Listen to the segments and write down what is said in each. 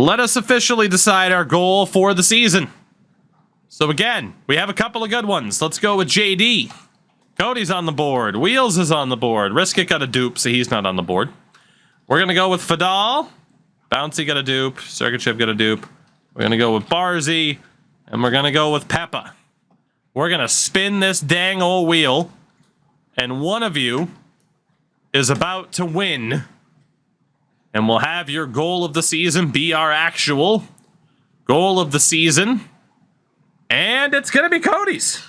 let us officially decide our goal for the season. So again, we have a couple of good ones. Let's go with JD. Cody's on the board. Wheels is on the board. Riskit got a dupe, so he's not on the board. We're going to go with Fadal. Bouncy got a dupe. Sergachev got a dupe. We're going to go with Barzy. And we're going to go with Peppa. We're going to spin this dang old wheel. And one of you is about to win. And we'll have your goal of the season be our actual goal of the season. And it's going to be Cody's.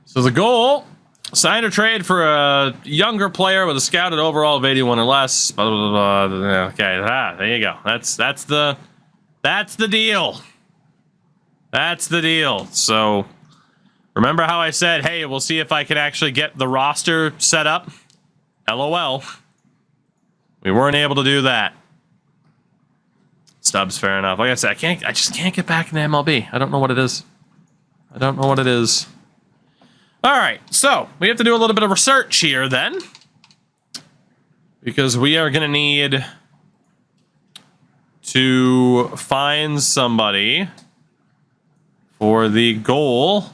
So the goal, sign or trade for a younger player with a scouted overall of 81 or less. Blah, blah, blah, blah. Okay, there you go. That's the deal. That's the deal. So remember how I said, hey, we'll see if I can actually get the roster set up? LOL. We weren't able to do that. Stubbs, fair enough. Like I said, I just can't get back into MLB. I don't know what it is. All right, so we have to do a little bit of research here then, because we are going to need to find somebody for the goal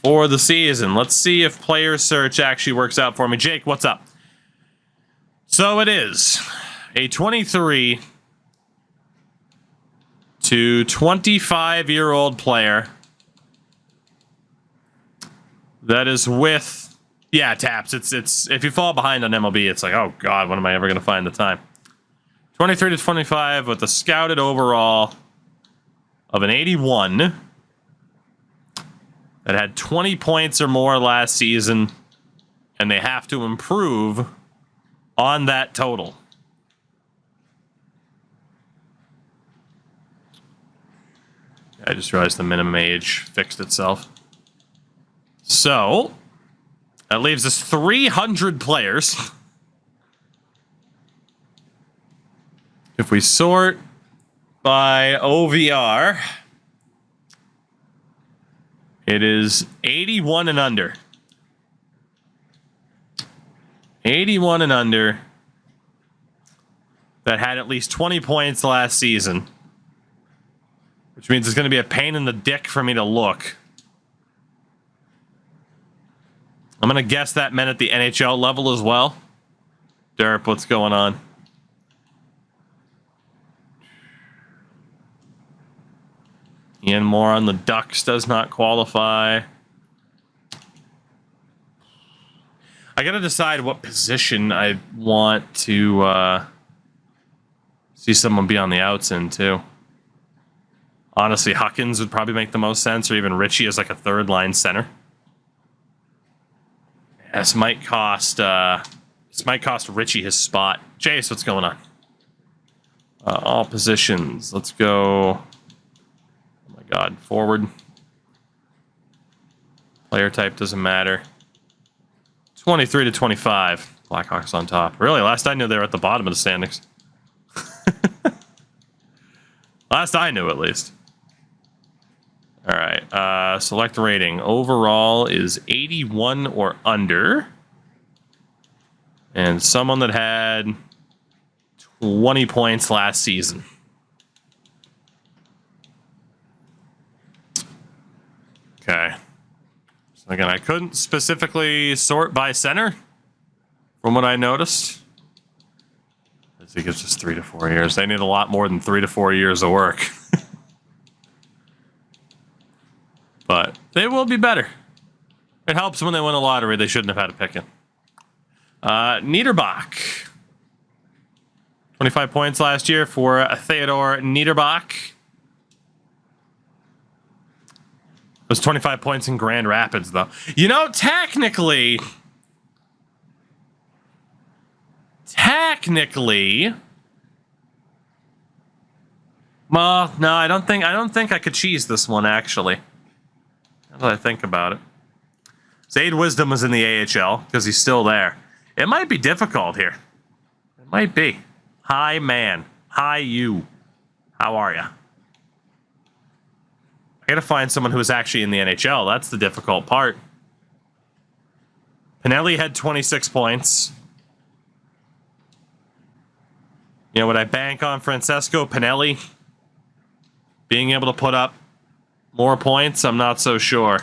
for the season. Let's see if player search actually works out for me. Jake, what's up? So it is a 23 to 25-year-old player that is with, yeah, Taps. It's if you fall behind on MLB, it's like, oh god, when am I ever going to find the time? 23 to 25 with a scouted overall of an 81 that had 20 points or more last season, and they have to improve on that total. I just realized the minimum age fixed itself. So, that leaves us 300 players. If we sort by OVR, it is 81 and under. 81 and under that had at least 20 points last season. Which means it's going to be a pain in the dick for me to look. I'm going to guess that meant at the NHL level as well. Derp, what's going on? Ian Moore on the Ducks does not qualify. I got to decide what position I want to see someone be on the outs in, too. Honestly, Huckins would probably make the most sense, or even Richie as like a third-line center. This might cost Richie his spot. Jace, what's going on? All positions. Let's go. Oh my god, forward. Player type doesn't matter. 23 to 25. Blackhawks on top. Really, last I knew they were at the bottom of the standings. Last I knew, at least. All right, select rating. Overall is 81 or under. And someone that had 20 points last season. Okay. So again, I couldn't specifically sort by center from what I noticed. I think it's just 3 to 4 years. They need a lot more than 3 to 4 years of work. But they will be better. It helps when they win a lottery. They shouldn't have had to pick it. Niederbach. 25 points last year for Theodore Niederbach. It was 25 points in Grand Rapids, though. You know, technically... Well, no, I don't think I could cheese this one, actually. Now that I think about it. Zaid Wisdom was in the AHL, because he's still there. It might be difficult here. It might be. Hi, man. Hi, you. How are ya? I gotta find someone who is actually in the NHL. That's the difficult part. Pinelli had 26 points. You know, would I bank on Francesco Pinelli being able to put up more points? I'm not so sure.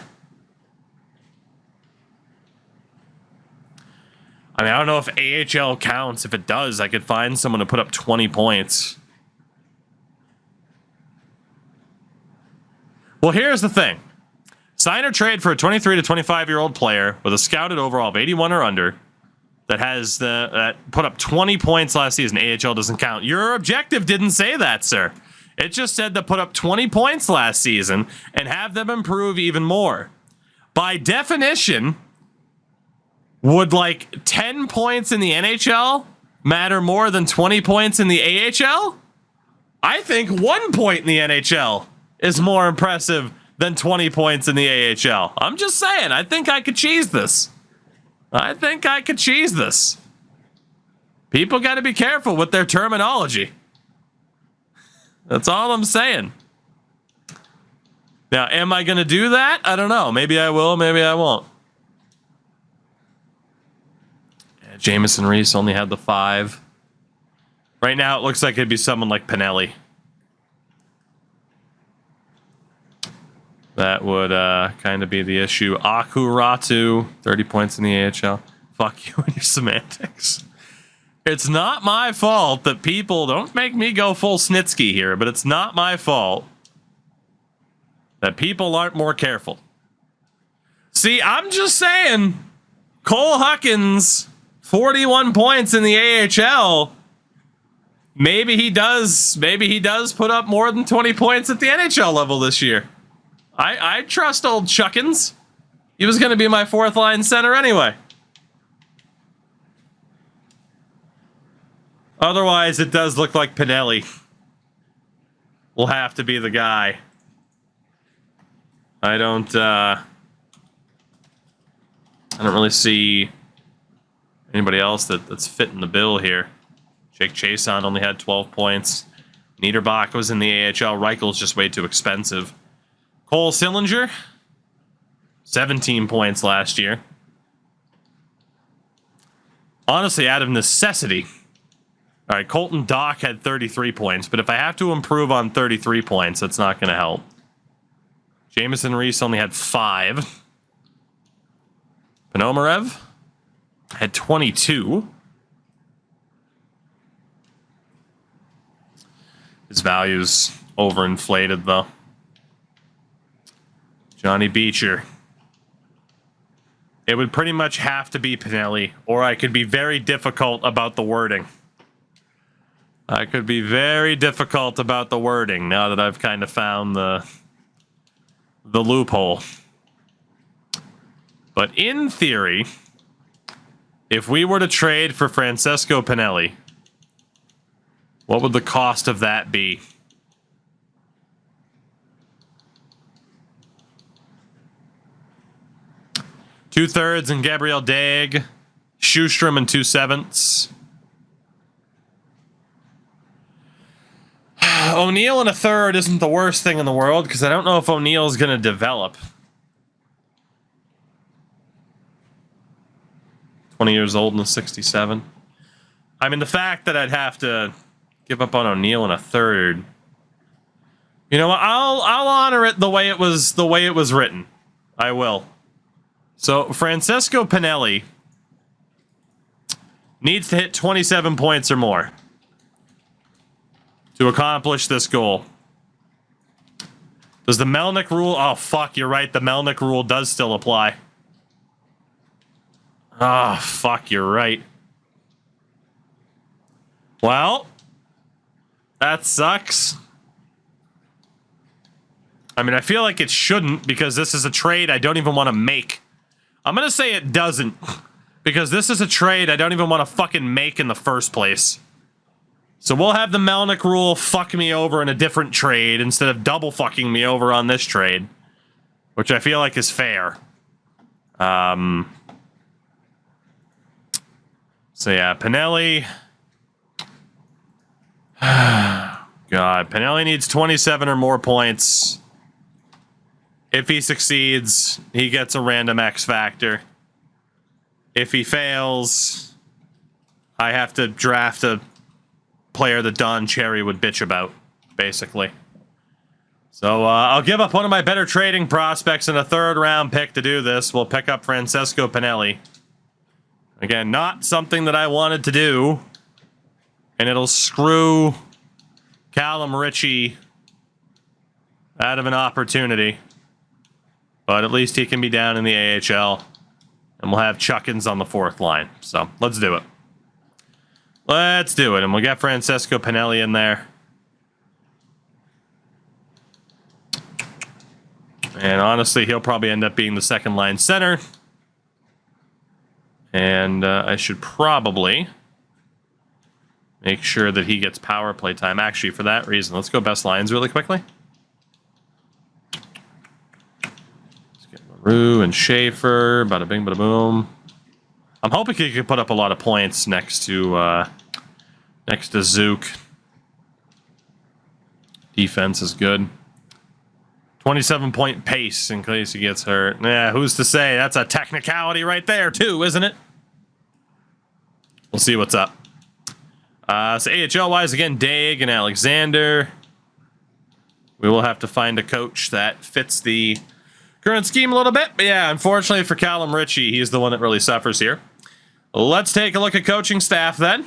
I mean, I don't know if AHL counts. If it does, I could find someone to put up 20 points. Well, here's the thing. Sign or trade for a 23 to 25-year-old player with a scouted overall of 81 or under that put up 20 points last season. AHL doesn't count. Your objective didn't say that, sir. It just said to put up 20 points last season and have them improve even more. By definition, would like 10 points in the NHL matter more than 20 points in the AHL? I think 1 point in the NHL is more impressive than 20 points in the AHL. I'm just saying, I think I could cheese this. People got to be careful with their terminology. That's all I'm saying. Now, am I going to do that? I don't know. Maybe I will, maybe I won't. Yeah, Jamison Reese only had the 5. Right now, it looks like it'd be someone like Pinelli. That would kind of be the issue. Aku Ratu, 30 points in the AHL. Fuck you and your semantics. It's not my fault that people... Don't make me go full Snitsky here, but it's not my fault that people aren't more careful. See, I'm just saying, Cole Huckins, 41 points in the AHL. Maybe he does put up more than 20 points at the NHL level this year. I trust old Chuckins. He was going to be my 4th line center anyway. Otherwise, it does look like Pinelli will have to be the guy. I don't really see anybody else that's fitting the bill here. Jake Chason only had 12 points. Niederbach was in the AHL. Reichel's just way too expensive. Cole Sillinger, 17 points last year. Honestly, out of necessity. All right, Colton Dock had 33 points, but if I have to improve on 33 points, that's not going to help. Jamison Reese only had 5. Panomarev had 22. His value's overinflated, though. Johnny Beecher. It would pretty much have to be Pinelli, or I could be very difficult about the wording. Now that I've kind of found the loophole. But in theory, if we were to trade for Francesco Pinelli, what would the cost of that be? Two-thirds and Gabriel Daig, Sjustrom and 2/7. O'Neill and a third isn't the worst thing in the world because I don't know if O'Neill's going to develop. 20 years old and a 67. I mean, the fact that I'd have to give up on O'Neill and a third. You know what? I'll honor it the way it was written. I will. So Francesco Pinelli needs to hit 27 points or more to accomplish this goal. Does the Melnick rule... Oh, fuck, you're right. The Melnick rule does still apply. Oh, fuck, you're right. Well, that sucks. I mean, I feel like it shouldn't because this is a trade I don't even want to make. I'm going to say it doesn't because this is a trade I don't even want to fucking make in the first place. So we'll have the Melnick rule fuck me over in a different trade instead of double fucking me over on this trade, which I feel like is fair. So yeah, Pinelli. God, Pinelli needs 27 or more points. If he succeeds, he gets a random X factor. If he fails, I have to draft a player that Don Cherry would bitch about, basically. So I'll give up one of my better trading prospects and a 3rd-round pick to do this. We'll pick up Francesco Pinelli. Again, not something that I wanted to do. And it'll screw Callum Ritchie out of an opportunity. But at least he can be down in the AHL. And we'll have Chuckins on the 4th line. So, let's do it. Let's do it. And we'll get Francesco Pinelli in there. And honestly, he'll probably end up being the 2nd-line center. And I should probably make sure that he gets power play time. Actually, for that reason, let's go best lines really quickly. Rue and Schaefer, bada bing, bada boom. I'm hoping he can put up a lot of points next to Zook. Defense is good. 27-point pace in case he gets hurt. Yeah, who's to say? That's a technicality right there, too, isn't it? We'll see what's up. So AHL-wise, again, Daig and Alexander. We will have to find a coach that fits the current scheme a little bit. But yeah, unfortunately for Callum Ritchie, he's the one that really suffers here. Let's take a look at coaching staff then.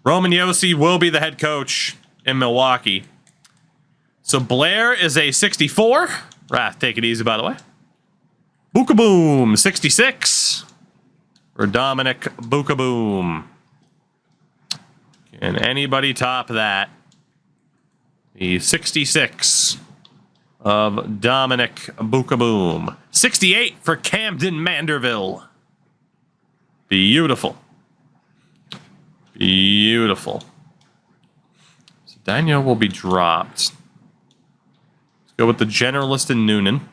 Roman Josi will be the head coach in Milwaukee. So Blair is a 64. Rath, take it easy, by the way. Bukaboom, 66. For Dominic Bukaboom. Can anybody top that? The 66 of Dominic Bukaboom. 68 for Camden Manderville. Beautiful. Beautiful. So Daniel will be dropped. Let's go with the generalist and Noonan.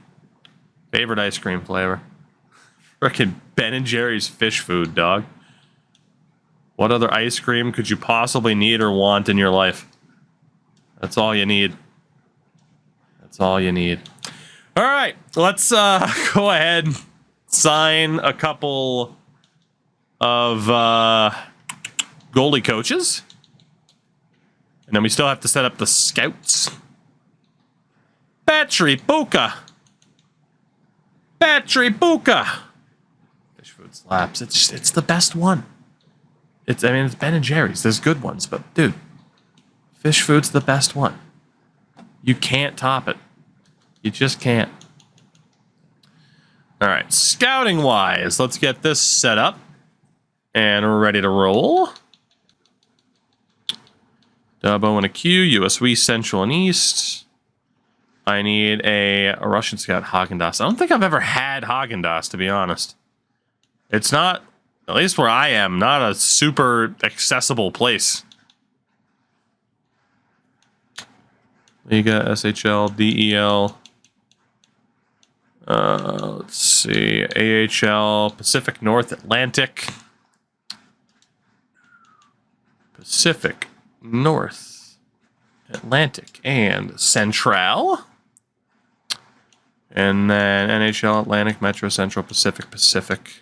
Favorite ice cream flavor. Frickin' Ben & Jerry's fish food, dog. What other ice cream could you possibly need or want in your life? That's all you need. That's all you need. All right, let's go ahead and sign a couple of goalie coaches. And then we still have to set up the scouts. Battery Buka. Battery Buka. Fish food slaps. It's the best one. It's Ben & Jerry's. There's good ones, but dude, fish food's the best one. You can't top it. You just can't. All right, scouting-wise, let's get this set up. And we're ready to roll. Dubbo and a Q, US West, Central and East. I need a Russian Scout, Haagen-Dazs. I don't think I've ever had Haagen-Dazs, to be honest. It's not, at least where I am, not a super accessible place. Liga, SHL, DEL. Let's see. AHL, Pacific North Atlantic. Pacific North Atlantic and Central. And then NHL, Atlantic, Metro, Central, Pacific, Pacific.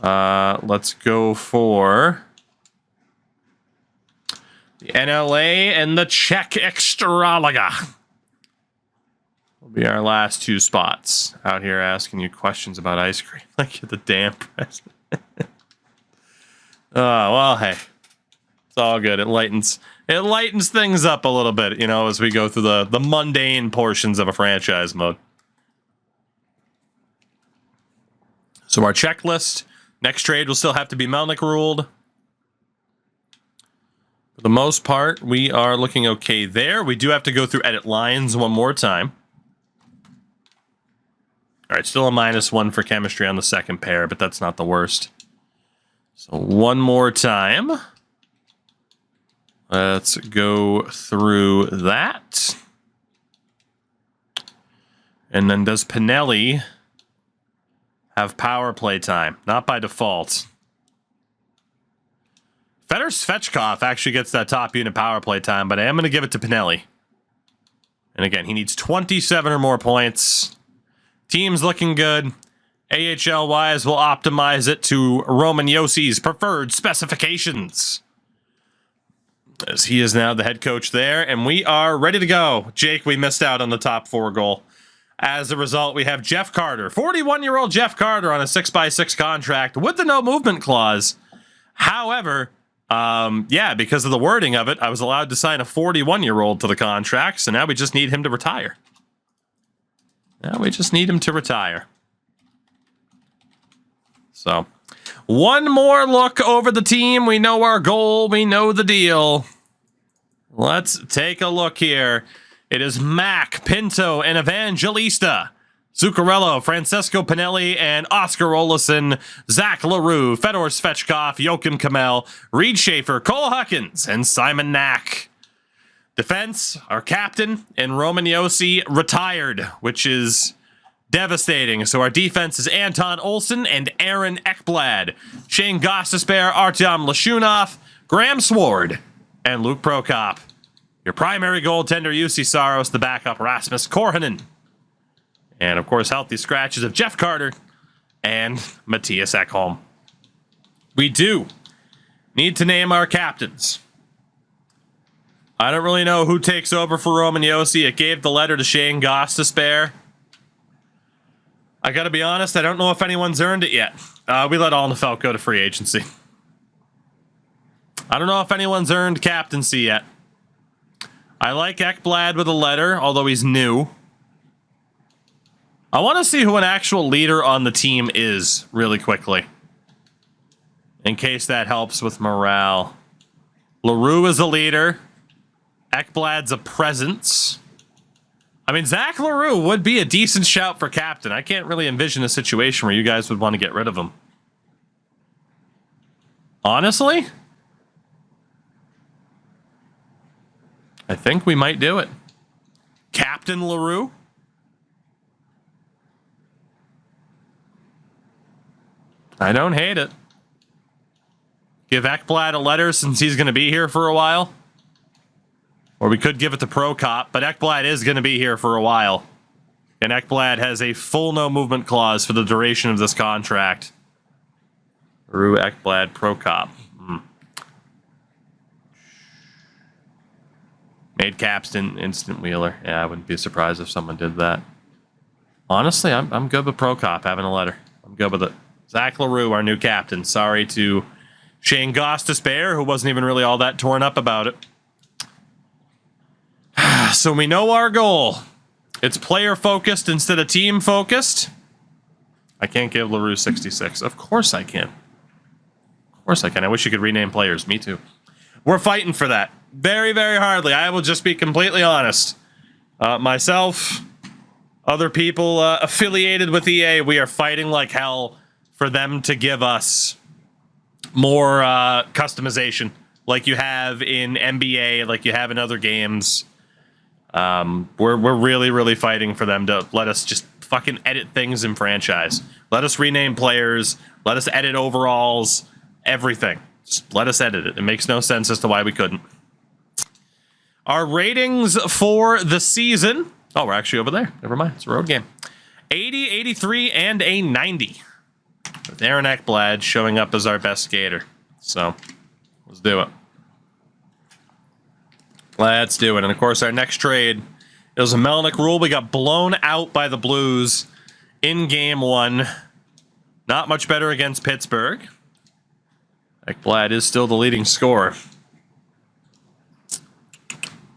Let's go for the NLA and the Czech Extraliga. Will be our last two spots. Out here asking you questions about ice cream. Like you're the damn president. Oh, well, hey. It's all good. It lightens things up a little bit, you know, as we go through the mundane portions of a franchise mode. So our checklist. Next trade will still have to be Melnick ruled. For the most part, we are looking okay there. We do have to go through edit lines one more time. All right, still a -1 for chemistry on the second pair, but that's not the worst. So one more time. Let's go through that. And then does Pinelli have power play time? Not by default. Fedor Svechkov actually gets that top unit power play time, but I am going to give it to Pinelli. And again, he needs 27 or more points. Team's looking good. AHL-wise, we'll optimize it to Roman Josi's preferred specifications. as he is now the head coach there, and we are ready to go. Jake, we missed out on the top 4 goal. As a result, we have Jeff Carter, 41-year-old Jeff Carter on a 6x6 contract with the no movement clause. However, because of the wording of it, I was allowed to sign a 41-year-old to the contract, so now we just need him to retire. So, one more look over the team. We know our goal. We know the deal. Let's take a look here. It is Mac, Pinto, and Evangelista. Zuccarello, Francesco Pinelli, and Oscar Olesen, Zach LaRue, Fedor Svechkov, Joachim Kamel, Reed Schaefer, Cole Huckins, and Simon Knack. Defense, our captain, and Roman Josi retired, which is devastating. So our defense is Anton Olsen and Aaron Ekblad, Shane Gostisbehere, Artyom Lashunov, Graham Sword, and Luke Prokop. Your primary goaltender, UC Saros, the backup, Rasmus Korhonen. And, of course, healthy scratches of Jeff Carter and Matthias Ekholm. We do need to name our captains. I don't really know who takes over for Roman Josi. It gave the letter to Shane Gostisbehere. I got to be honest, I don't know if anyone's earned it yet. We let Alnefelt go to free agency. I don't know if anyone's earned captaincy yet. I like Ekblad with a letter, although he's new. I want to see who an actual leader on the team is really quickly, in case that helps with morale. LaRue is a leader. Ekblad's a presence. I mean, Zach LaRue would be a decent shout for captain. I can't really envision a situation where you guys would want to get rid of him. Honestly, I think we might do it. Captain LaRue. I don't hate it. Give Ekblad a letter since he's going to be here for a while. Or we could give it to Prokop, but Ekblad is going to be here for a while. And Ekblad has a full no movement clause for the duration of this contract. Rue, Ekblad, Prokop. Made Capstan instant wheeler. Yeah, I wouldn't be surprised if someone did that. Honestly, I'm good with Prokop having a letter. I'm good with it. Zach LaRue, our new captain. Sorry to Shane Gostisbehere, who wasn't even really all that torn up about it. So we know our goal. It's player-focused instead of team-focused. I can't give LaRue 66. Of course I can. Of course I can. I wish you could rename players. Me too. We're fighting for that. Very, very hardly. I will just be completely honest. Myself, other people affiliated with EA, we are fighting like hell for them to give us more customization, like you have in NBA, like you have in other games. We're really, really fighting for them to let us just fucking edit things in franchise. Let us rename players. Let us edit overalls. Everything. Just let us edit it. It makes no sense as to why we couldn't. Our ratings for the season. Oh, we're actually over there. Never mind. It's a road game. 80, 83, and a 90. With Aaron Ekblad showing up as our best skater. So, let's do it. Let's do it. And, of course, our next trade, it was a Melnick rule. We got blown out by the Blues in Game 1. Not much better against Pittsburgh. Ekblad is still the leading scorer.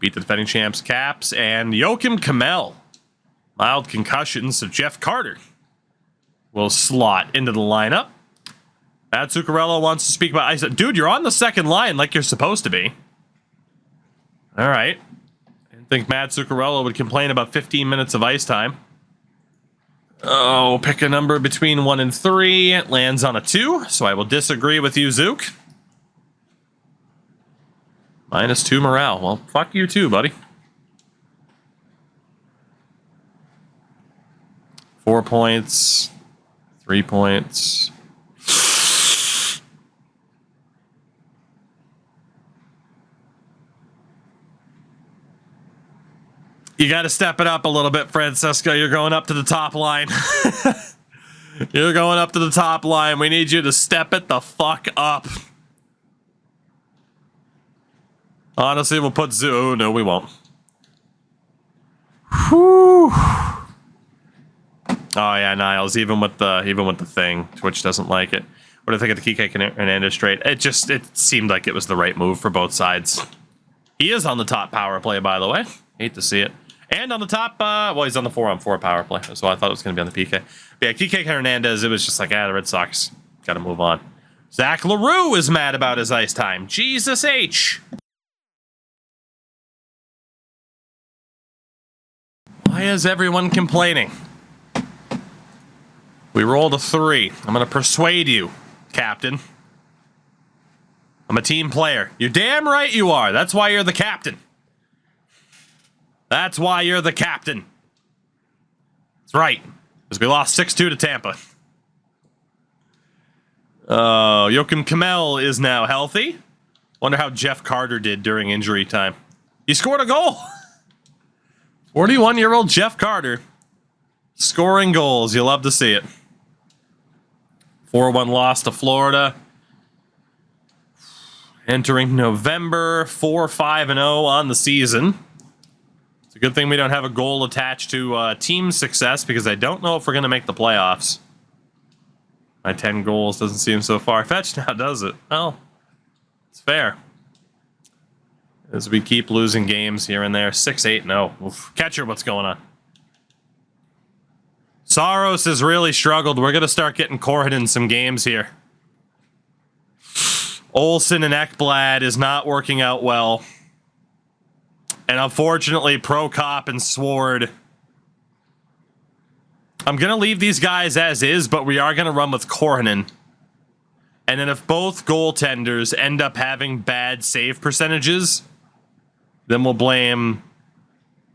Beat the defending champs Caps and Joachim Kamel. Mild concussions of Jeff Carter will slot into the lineup. Matt Zuccarello wants to speak about ice. Dude, you're on the second line like you're supposed to be. All right. I didn't think Matt Zuccarello would complain about 15 minutes of ice time. Oh, pick a number between 1 and 3. It lands on a 2, so I will disagree with you, Zook. -2 morale. Well, fuck you too, buddy. 4 points. 3 points. You got to step it up a little bit, Francesco. You're going up to the top line. You're going up to the top line. We need you to step it the fuck up. Honestly, we'll put Zoo. No, we won't. Whew. Oh yeah, Niles. Even with the thing, Twitch doesn't like it. What do I think of the Kike Hernandez trade? It seemed like it was the right move for both sides. He is on the top power play, by the way. Hate to see it. And on the top, well, he's on the 4-on-4 power play. So I thought it was going to be on the PK. But yeah, Kike Hernandez, it was just like, the Red Sox got to move on. Zach LaRue is mad about his ice time. Jesus H. Why is everyone complaining? We rolled a 3. I'm going to persuade you, Captain. I'm a team player. You're damn right you are. That's why you're the captain. That's why you're the captain. That's right. Because we lost 6-2 to Tampa. Joakim Kamel is now healthy. Wonder how Jeff Carter did during injury time. He scored a goal. 41-year-old Jeff Carter scoring goals. You love to see it. 4-1 loss to Florida. Entering November, 4-5-0 on the season. It's a good thing we don't have a goal attached to team success because I don't know if we're going to make the playoffs. My 10 goals doesn't seem so far-fetched now, does it? Well, it's fair. As we keep losing games here and there. 6-8-0. Catcher, what's going on? Saros has really struggled. We're going to start getting Corhidden some games here. Olsen and Ekblad is not working out well. And unfortunately, Prokop and Sword. I'm going to leave these guys as is, but we are going to run with Corhinen. And then if both goaltenders end up having bad save percentages, then we'll blame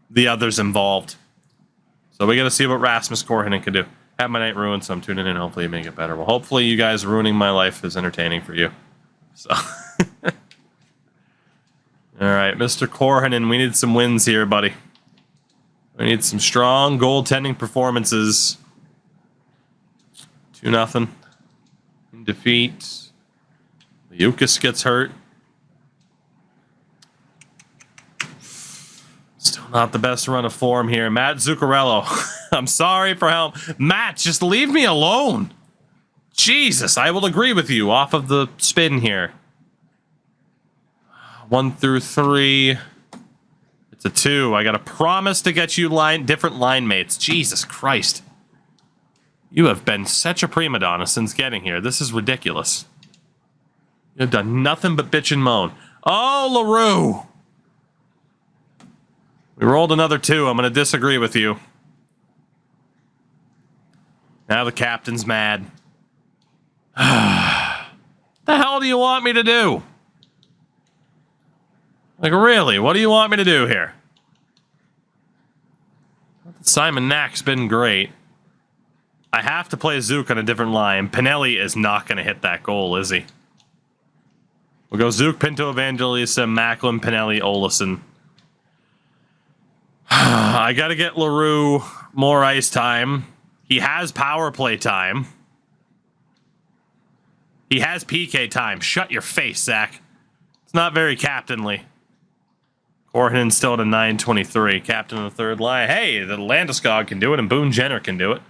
the others involved. So we got to see what Rasmus Corhinen can do. Have my night ruined, so I'm tuning in. Hopefully you make it better. Well, hopefully you guys ruining my life is entertaining for you. So, all right, Mr. Corhinen, we need some wins here, buddy. We need some strong goaltending performances. 2-0 in defeat. Lukas gets hurt. Still not the best run of form here. Matt Zuccarello. I'm sorry for how... Matt, just leave me alone. Jesus, I will agree with you off of the spin here. 1 through 3. It's a 2. I got to promise to get you different line mates. Jesus Christ. You have been such a prima donna since getting here. This is ridiculous. You've done nothing but bitch and moan. Oh, LaRue. We rolled another 2. I'm going to disagree with you. Now the captain's mad. The hell do you want me to do? Like, really? What do you want me to do here? Simon Knack's been great. I have to play Zook on a different line. Pinelli is not going to hit that goal, is he? We'll go Zook, Pinto, Evangelista, Macklin, Pinelli, Olesen. I got to get LaRue more ice time. He has power play time. He has PK time. Shut your face, Zach. It's not very captainly. Corhinen still at a 923. Captain of the third line. Hey, the Landeskog can do it, and Boone Jenner can do it.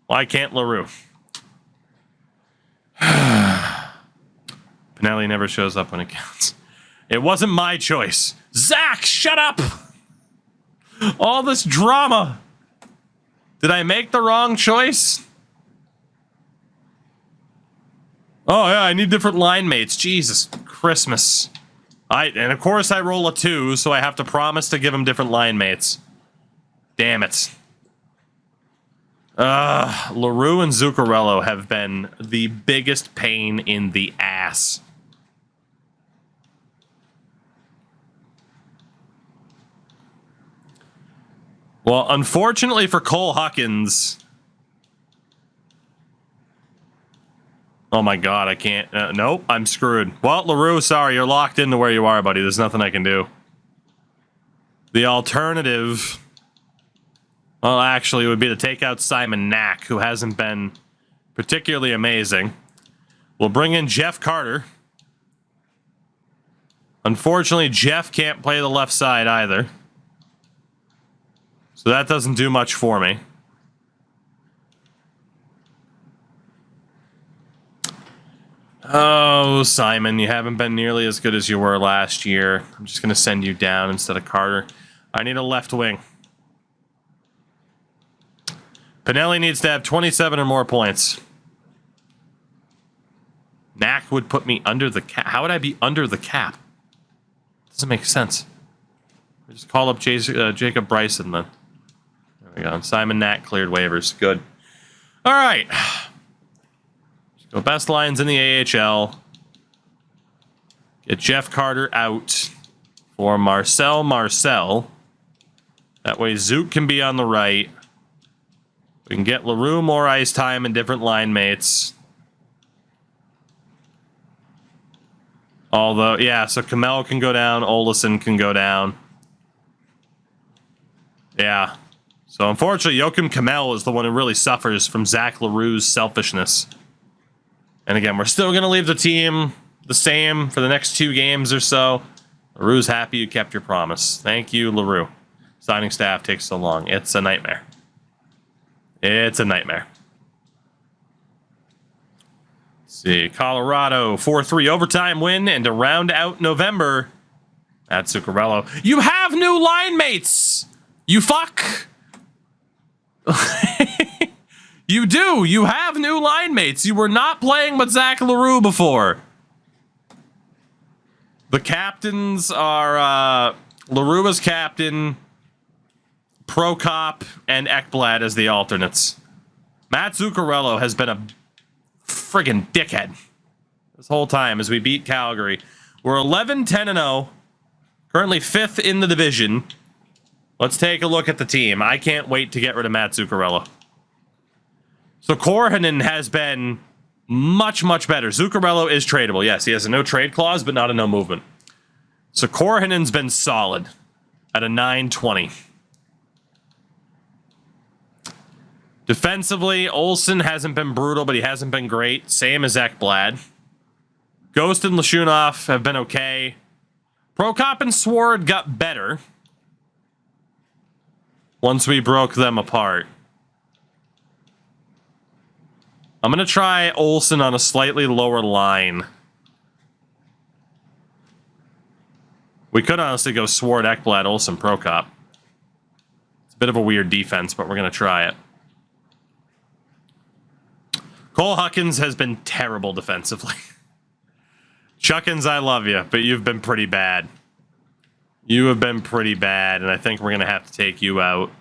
Why can't LaRue? Pinelli never shows up when it counts. It wasn't my choice. Zach, shut up! All this drama. Did I make the wrong choice? Oh, yeah, I need different line mates. Jesus Christmas. And of course I roll a 2, so I have to promise to give him different line mates. Damn it. LaRue and Zuccarello have been the biggest pain in the ass. Well, unfortunately for Cole Huckins... Oh my god, I can't... nope, I'm screwed. Well, LaRue, sorry, you're locked into where you are, buddy. There's nothing I can do. The alternative... Well, actually, it would be to take out Simon Knack, who hasn't been particularly amazing. We'll bring in Jeff Carter. Unfortunately, Jeff can't play the left side either. So that doesn't do much for me. Oh, Simon, you haven't been nearly as good as you were last year. I'm just going to send you down instead of Carter. I need a left wing. Pinelli needs to have 27 or more points. Knack would put me under the cap. How would I be under the cap? Doesn't make sense. I just call up Jacob Bryson then. There we go. Simon Knack cleared waivers. Good. All right. Go best lines in the AHL. Get Jeff Carter out for Marcel. That way Zook can be on the right. We can get LaRue more ice time and different line mates. Although, yeah, so Kamel can go down. Olesen can go down. Yeah. So unfortunately, Joakim Kamel is the one who really suffers from Zach LaRue's selfishness. And again, we're still going to leave the team the same for the next 2 games or so. LaRue's happy you kept your promise. Thank you, LaRue. Signing staff takes so long. It's a nightmare. It's a nightmare. Let's see. Colorado, 4-3 overtime win. And to round out November, that's Zuccarello. You have new line mates! You fuck! You do. You have new line mates. You were not playing with Zach LaRue before. The captains are LaRue as captain, Prokop, and Ekblad as the alternates. Matt Zuccarello has been a friggin' dickhead this whole time as we beat Calgary. We're 11-10-0, currently 5th in the division. Let's take a look at the team. I can't wait to get rid of Matt Zuccarello. So Korhonen has been much, much better. Zuccarello is tradable. Yes, he has a no trade clause, but not a no movement. So Korhonen's been solid at a 920. Defensively, Olsen hasn't been brutal, but he hasn't been great. Same as Ekblad. Ghost and Lashunov have been okay. Prokop and Sword got better once we broke them apart. I'm going to try Olsen on a slightly lower line. We could honestly go Sword, Ekblad, Olsen, Prokop. It's a bit of a weird defense, but we're going to try it. Cole Huckins has been terrible defensively. Chuckins, I love you, but you've been pretty bad. You have been pretty bad, and I think we're going to have to take you out.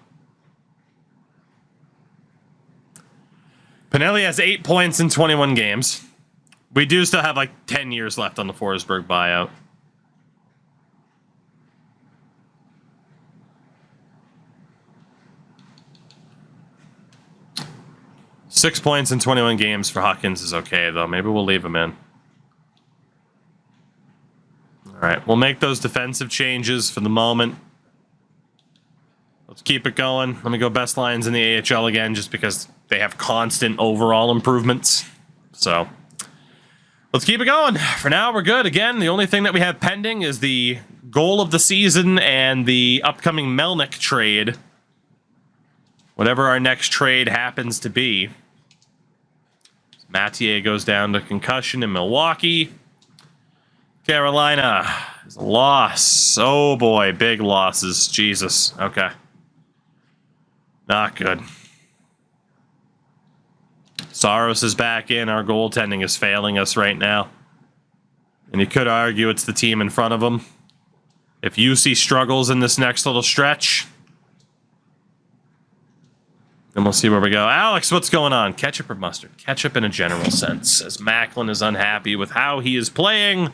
Pinelli has 8 points in 21 games. We do still have like 10 years left on the Forsberg buyout. Six points in 21 games for Hawkins is okay, though. Maybe we'll leave him in. All right, we'll make those defensive changes for the moment. Let's keep it going. Let me go best lines in the AHL again, just because they have constant overall improvements. So let's keep it going. For now, we're good. Again, the only thing that we have pending is the goal of the season and the upcoming Melnick trade. Whatever our next trade happens to be. Mathieu goes down to concussion in Milwaukee. Carolina is a loss. Oh boy, big losses. Jesus. Okay. Not good. Saros is back in. Our goaltending is failing us right now. And you could argue it's the team in front of them. If UC struggles in this next little stretch, then we'll see where we go. Alex, what's going on? Ketchup or mustard? Ketchup in a general sense, as Macklin is unhappy with how he is playing.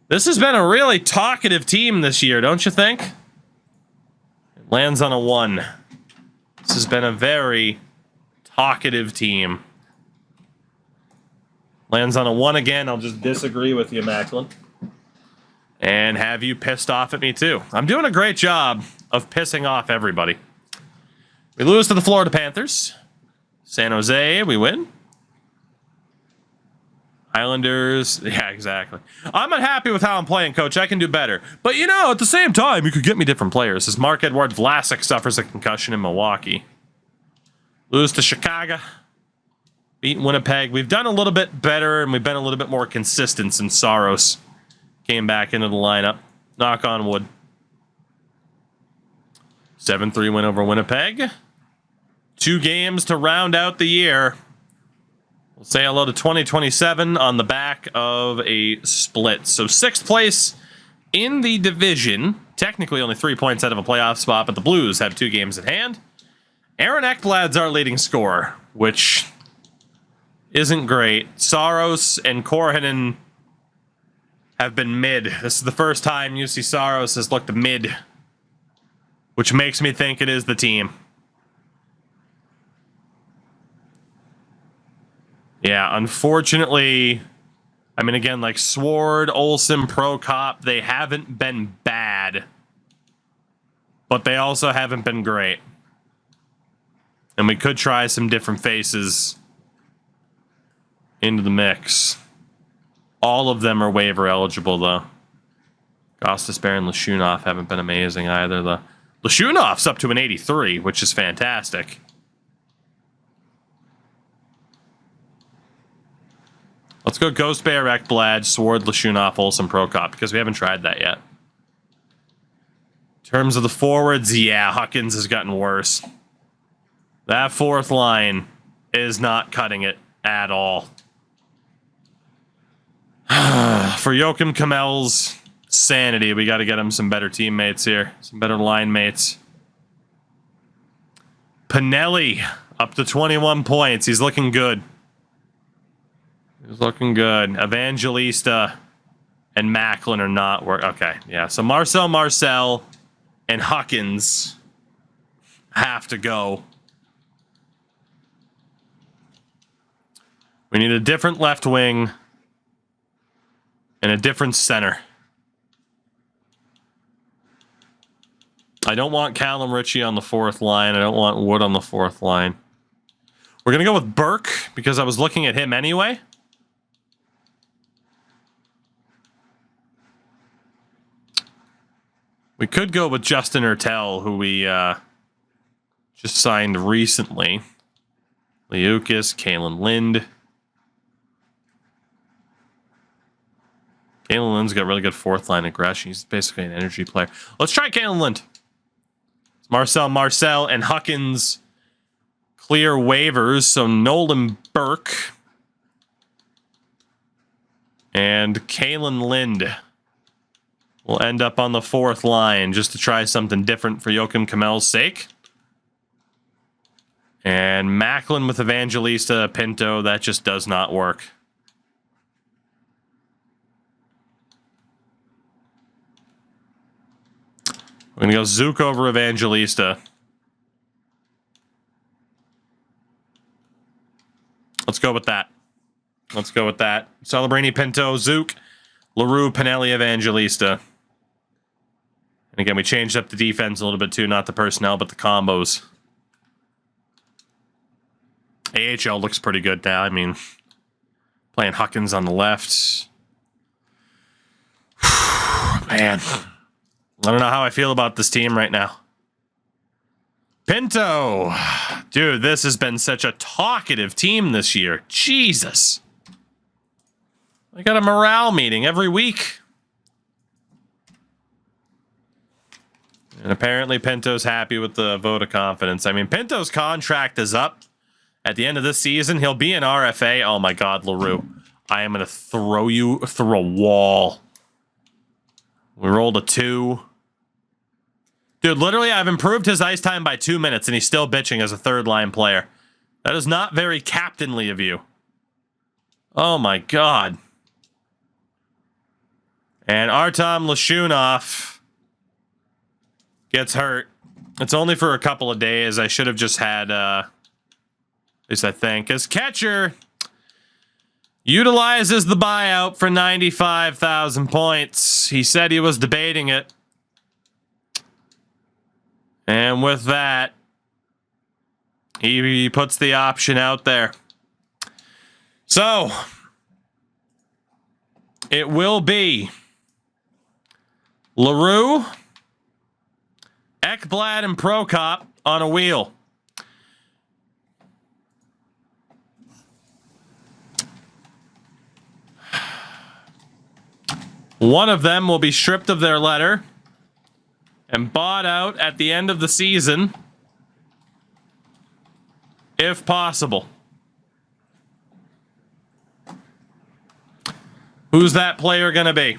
This has been a really talkative team this year, don't you think? It lands on a 1. This has been a very talkative team. Lands on a 1 again. I'll just disagree with you, Macklin. And have you pissed off at me, too. I'm doing a great job of pissing off everybody. We lose to the Florida Panthers. San Jose, we win. Islanders. Yeah, exactly. I'm unhappy with how I'm playing, coach. I can do better. But, you know, at the same time, you could get me different players. As Mark-Edouard Vlasic suffers a concussion in Milwaukee. Lose to Chicago. Beat Winnipeg. We've done a little bit better, and we've been a little bit more consistent since Saros came back into the lineup. Knock on wood. 7-3 win over Winnipeg. 2 games to round out the year. We'll say hello to 2027 on the back of a split. So 6th place in the division. Technically only 3 points out of a playoff spot, but the Blues have 2 games at hand. Aaron Ekblad's our leading scorer, which isn't great. Saros and Korhonen have been mid. This is the first time UC Saros has looked mid, which makes me think it is the team. Yeah, unfortunately, I mean, again, like Sword, Olsen, Prokop, they haven't been bad, but they also haven't been great. And we could try some different faces into the mix. All of them are waiver eligible, though. Gostisbehere and Lashunov haven't been amazing either, though. Lashunov's up to an 83, which is fantastic. Let's go Gostisbehere, Ekblad, Sword, Lashunov, Olsen, Prokop, because we haven't tried that yet. In terms of the forwards, yeah, Huckins has gotten worse. That 4th line is not cutting it at all. For Joakim Kamel's sanity, we got to get him some better teammates here. Some better line mates. Pinelli up to 21 points. He's looking good. He's looking good. Evangelista and Macklin are not work. Okay, yeah. So Marcel, and Huckins have to go. We need a different left wing and a different center. I don't want Callum Ritchie on the 4th line. I don't want Wood on the 4th line. We're going to go with Burke because I was looking at him anyway. We could go with Justin Ertel, who we just signed recently. Liukas, Kalen Lind. Kalen Lind's got really good 4th line aggression. He's basically an energy player. Let's try Kalen Lind. It's Marcel, and Huckins clear waivers. So Nolan Burke and Kalen Lind will end up on the 4th line just to try something different for Joakim Kamel's sake. And Macklin with Evangelista, Pinto, that just does not work. We're going to go Zook over Evangelista. Let's go with that. Let's go with that. Celebrini, Pinto, Zook, LaRue, Pinelli, Evangelista. And again, we changed up the defense a little bit too, not the personnel, but the combos. AHL looks pretty good now. I mean, playing Huckins on the left. Man. I don't know how I feel about this team right now. Pinto. Dude, this has been such a talkative team this year. Jesus. I got a morale meeting every week. And apparently Pinto's happy with the vote of confidence. I mean, Pinto's contract is up. At the end of this season, he'll be an RFA. Oh my God, LaRue. I am going to throw you through a wall. We rolled a 2. Dude, literally, I've improved his ice time by 2 minutes, and he's still bitching as a 3rd-line player. That is not very captainly of you. Oh, my God. And Artem Lashunov gets hurt. It's only for a couple of days. I should have just had, at least I think, his catcher utilizes the buyout for 95,000 points. He said he was debating it. And with that, he puts the option out there. So, It will be LaRue, Ekblad, and Prokop on a wheel. One of them will be stripped of their letter and bought out at the end of the season, if possible. Who's that player going to be?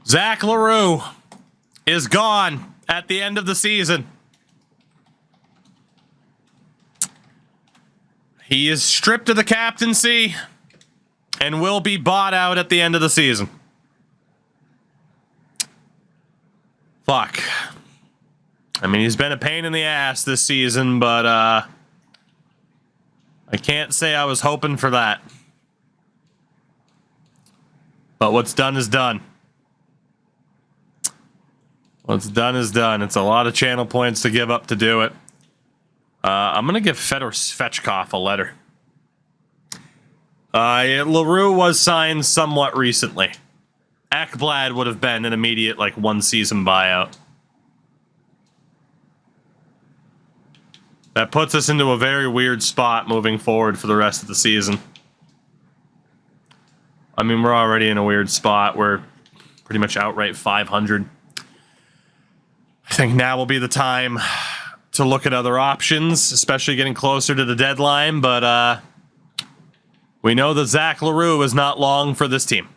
Zach LaRue is gone at the end of the season. He is stripped of the captaincy and will be bought out at the end of the season. Fuck. I mean, he's been a pain in the ass this season, but I can't say I was hoping for that. But what's done is done. What's done is done. It's a lot of channel points to give up to do it. I'm going to give Fedor Svechkov a letter. LaRue was signed somewhat recently. Ekblad would have been an immediate, like, one-season buyout. That puts us into a very weird spot moving forward for the rest of the season. I mean, we're already in a weird spot. We're pretty much outright 500. I think now will be the time to look at other options, especially getting closer to the deadline, but we know that Zach LaRue is not long for this team.